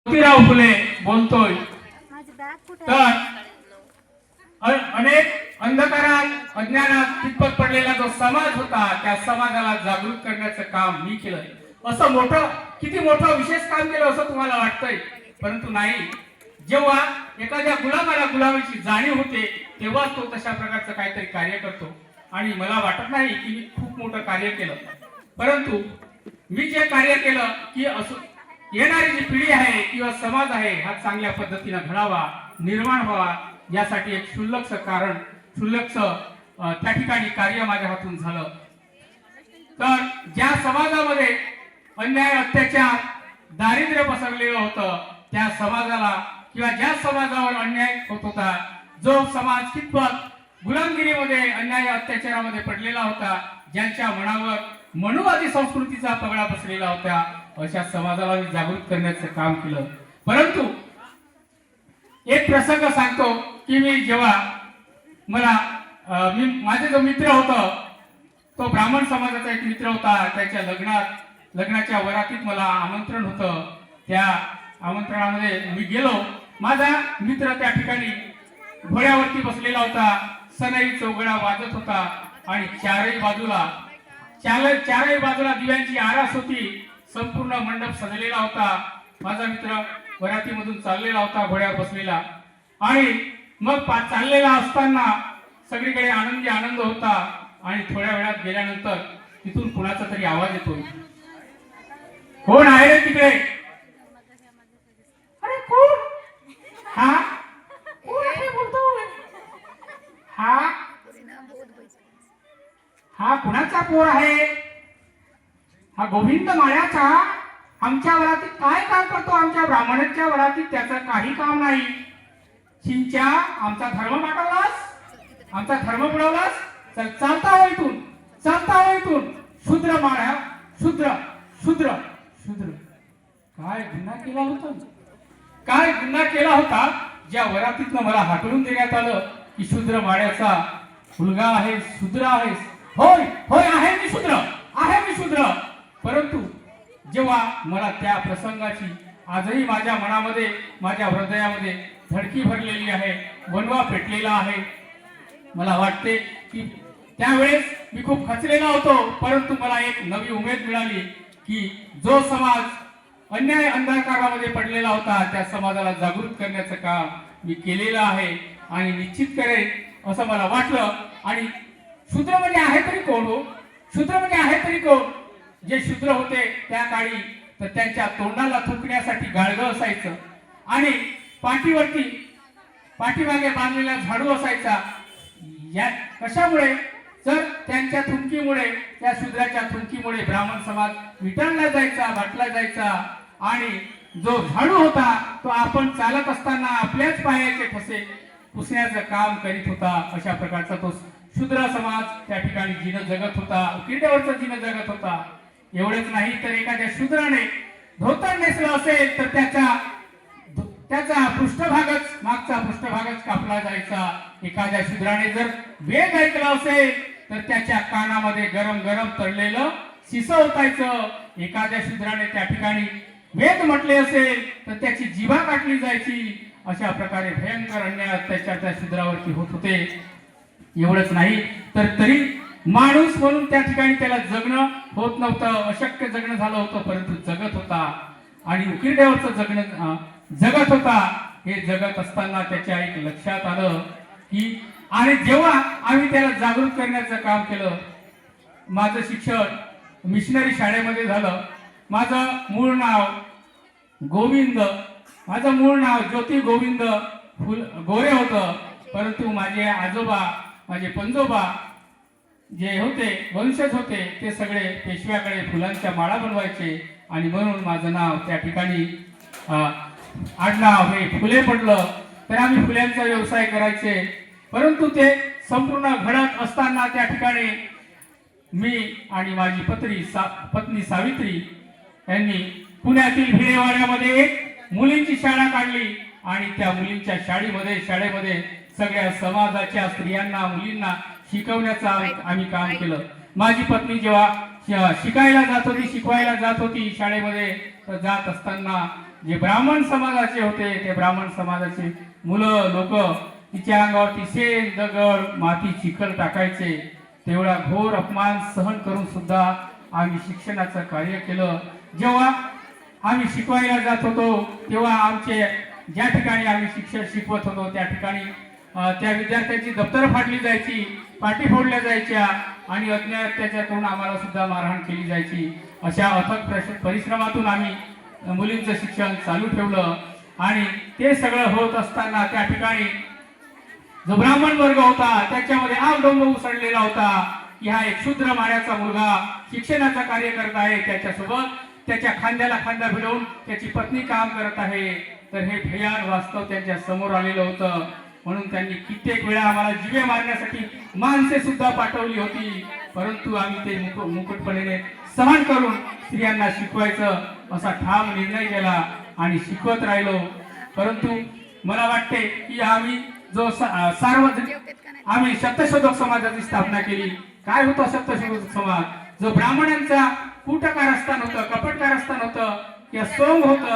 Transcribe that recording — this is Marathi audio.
ज्योतिराव फुले बोलतोय तर अनेक अंधकारात अज्ञानात कितपत पडलेला जो समाज होता त्या समाजाला जागृत करण्याचं काम मी केलं। असं मोठं किती मोठं विशेष काम केलं असं तुम्हाला वाटतंय, परंतु नाही। जेव्हा एखाद्या गुलामाला गुलामीची जाणीव होते तेव्हा तो तशा प्रकारचं काहीतरी कार्य करतो। आणि मला वाटत नाही की मी खूप मोठं कार्य केलं, परंतु मी जे कार्य केलं की येणारी जी पिढी आहे किंवा समाज आहे हा चांगल्या पद्धतीने घडावा, निर्माण व्हावा, यासाठी एक क्षुल्लकचं कारण त्या ठिकाणी कार्य माझ्या हातून झालं। तर ज्या समाजामध्ये अन्याय, अत्याचार, दारिद्र्य पसरलेलं होतं त्या समाजाला किंवा ज्या समाजावर अन्याय होत होता, जो समाज कितपत गुलामगिरीमध्ये, अन्याय अत्याचारामध्ये पडलेला होता, ज्यांच्या मनावर मनुवादी संस्कृतीचा पगडा बसलेला होता, अशा समाजाला मी जागृत करण्याचं काम केलं। परंतु एक प्रसंग सांगतो की मी जेव्हा माझे जो मित्र होता तो ब्राह्मण समाजाचा एक मित्र होता, त्याच्या लग्नाच्या वरातीत मला आमंत्रण होतं। त्या आमंत्रणामध्ये मी गेलो। माझा मित्र त्या ठिकाणी घोड्यावरती बसलेला होता, सनई चौघडा वाजत होता आणि चारही बाजूला दिव्यांची आरास होती, संपूर्ण मंडप सजलेला होता। माझा मित्र वरातीमधून चाललेला होता घोड्यावर बसलेला, आणि मग चाललेला असताना सगळीकडे आनंदी आनंद होता। आणि थोड्या वेळात गेल्यानंतर तिथून कुणाचा तरी आवाज येतोय, कोण आहे रे तिकडे? अरे कोण? हा कोण आहे बोलतोय? हा कुणाचा पोर आहे? हा गोविंद माळ्याचा। आमच्या वरातीत काय काम करतो? आमच्या ब्राह्मणाच्या वरातीत त्याचं काही काम नाही। चिंच्या, आमचा धर्म मागवलास, आमचा धर्म बुडवलास, चल चालता हो इथून, चालता हो इथून। शूद्र माळ्या, शूद्र शूद्र शूद्र। काय गुन्हा केला होता? काय गुन्हा केला होता ज्या वरातीतनं मला हाकलून देण्यात आलं की शूद्र माळ्याचा मुलगा आहे, शूद्र आहेस? होय होय, आहे मी शूद्र, आहे मी शूद्र। परंतु जेव्हा मला त्या प्रसंगाची आजही माझ्या मनामध्ये, माझ्या हृदयामध्ये धडकी भरलेली आहे, वनवा पेटलेला आहे। मला वाटते की त्यावेळेस मी खूप खचलेला होतो, परंतु मला एक नवी उमेद मिळाली की जो समाज अन्याय अंधकारामध्ये पडलेला होता त्या समाजाला जागृत करण्याचं काम मी केलेलं आहे आणि निश्चित करेन असं मला वाटलं। आणि शूद्र म्हणजे आहे तरी कोण हो? शूद्र म्हणजे आहे तरी कोण? जे शूद्र होते त्या काळी तर त्यांच्या तोंडाला थुंकण्यासाठी गाळगं असायचं आणि पाठीमागे बांधलेला झाडू असायचा। या कशामुळे? तर त्यांच्या थुंकीमुळे, त्या शूद्राच्या थुंकीमुळे ब्राह्मण समाज विटाळला जायचा, वाटला जायचा। आणि जो झाडू होता तो आपण चालत असताना आपल्याच पायाचे ठसे पुसण्याचं काम करीत होता। अशा प्रकारचा तो शूद्र समाज त्या ठिकाणी जीवन जगत होता, किरड्यावरचं जीवन जगत होता। एवढेच नाही तर एखाद्या शूद्राने धोतर नेसलं असेल तर त्याचा पृष्ठभागच, मागचा पृष्ठभागच कापला जायचा। एखाद्या शूद्राने जर वेद ऐकलं असेल तर त्याच्या कानामध्ये गरम गरम तळलेलं शिसं होतायचं। एखाद्या शूद्राने त्या ठिकाणी वेद म्हटले असेल तर त्याची जिभा काटली जायची। अशा प्रकारे भयंकर अन्याय अत्याचार त्या शूद्रावरती होत होते। एवढंच नाही तर तरी माणूस म्हणून त्या ठिकाणी त्याला जगणं होत नव्हतं, अशक्य जगणं झालं होतं, परंतु जगत होता आणि उकिरड्यावरचं जगत होता। हे जगत असताना त्याच्या एक लक्षात आलं की, आणि जेव्हा आम्ही त्याला जागृत करण्याचं काम केलं, माझं शिक्षण मिशनरी शाळेमध्ये झालं। माझं मूळ नाव गोविंद, माझं मूळ नाव ज्योती गोविंद गोरे होतं, परंतु माझे आजोबा, माझे पंजोबा जे होते, वंशज होते, ते सगळे पेशव्याकडे फुलांच्या माळा बनवायचे आणि म्हणून माझं नाव त्या ठिकाणी आडनाव हे फुले पडलं। तर आम्ही फुल्यांचा व्यवसाय करायचे, परंतु ते संपूर्ण घडत असताना त्या ठिकाणी मी आणि माझी पत्नी सावित्री यांनी पुण्यातील भिडेवाड्यामध्ये एक मुलींची शाळा काढली आणि त्या मुलींच्या शाळेमध्ये सगळ्या समाजाच्या स्त्रियांना, मुलींना शिकवण्याचं आम्ही काम केलं। माझी पत्नी जेव्हा शिकायला जात होती, शिकवायला जात होती शाळेमध्ये, तर जात असताना जे ब्राह्मण समाजाचे होते ते ब्राह्मण समाजाचे मुलं लोक तिच्या अंगावरती शेण दगड माती चिखल टाकायचे. तेवढा घोर अपमान सहन करून सुद्धा आम्ही शिक्षणाचं कार्य केलं. जेव्हा आम्ही शिकवायला जात होतो तेव्हा आमचे ज्या ठिकाणी आम्ही शिक्षण शिकवत होतो त्या ठिकाणी त्या विद्यार्थ्यांची दप्तर फाडली जायची, पाटी फोडल्या जायच्या आणि अज्ञात अत्याचार करून आम्हाला सुद्धा मारहाण केली जायची. अशा अथक परिश्रमातून आम्ही मुलींचं शिक्षण चालू ठेवलं. आणि ते सगळं होत असताना त्या ठिकाणी जो ब्राह्मण वर्ग होता त्याच्यामध्ये आगडोंब उसळलेला होता की हा एक शूद्र माळ्याचा मुलगा शिक्षणाचं कार्य करत आहे, त्याच्यासोबत त्याच्या खांद्याला खांदा भिडवून त्याची पत्नी काम करत आहे. तर हे भयान वास्तव त्यांच्या समोर आलेलं होतं. म्हणून त्यांनी कित्येक वेळा आम्हाला जीवे मारण्यासाठी माणसे सुद्धा पाठवली होती, परंतु आम्ही ते मुकुटपणे सहन करून स्त्रियांना शिकवायचं असा ठाम निर्णय केला आणि शिकवत राहिलो. परंतु मला वाटते की आम्ही जो आम्ही सत्यशोधक समाजाची स्थापना केली. काय होतं सत्यशोधक समाज? जो ब्राह्मणांचा कूटकारस्थान होतं, कपटकारस्थान होतं किंवा सोंग होतं.